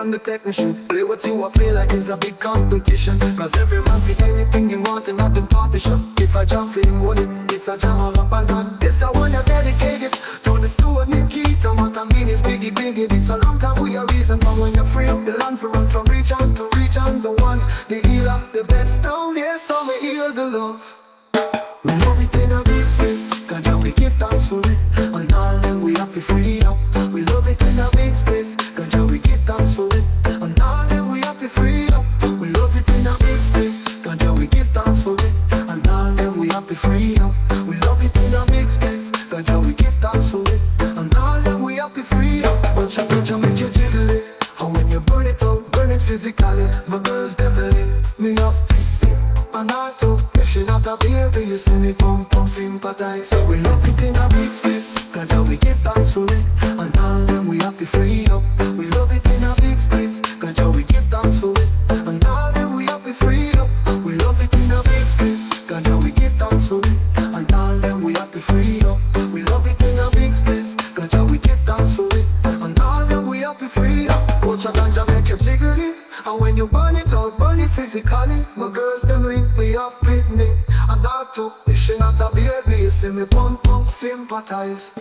on the technician. Play what you want, play like it's a big competition. Cause every man fit anything you want and have them partition. If I jump for him, what it's a jam all up and down. This I wanna dedicate it to the steward Nikita. What I mean is biggie, biggie. It's a long time we a reason for when you free up the land for run from region to region. The one, the healer, the best down here, so we heal the love. We love it in a big space, Ganja we give thanks for it. And all them we happy free up. We love it in a big space, Ganja we give thanks for it. And all them we happy free up. We love it in a big space, Ganja we give thanks for it. And all them we happy free up. We love it in a big space, Ganja we give thanks for it. And all them we happy free up. Bunch of Ganja make you jiggle it. And when you burn it out, burn it physically. My girls them believe me up. And I too, if she not a baby, you see me pump pump sympathize. So we love it in a big space, Ganja we give thanks for it. And all them we happy free up. We love it in a big space, Ganja we give thanks for it. And all them we happy free up. We love it in a big space, Ganja we give thanks for it. And all them we happy free up. We love it in a big space, Ganja we give thanks for it. And all them we happy free up. Watch a Ganja make you jiggle it. And when you burn it out, burn it physically. My girls them link me up with me. And I too, if she not a baby, you see me pump pump sympathize.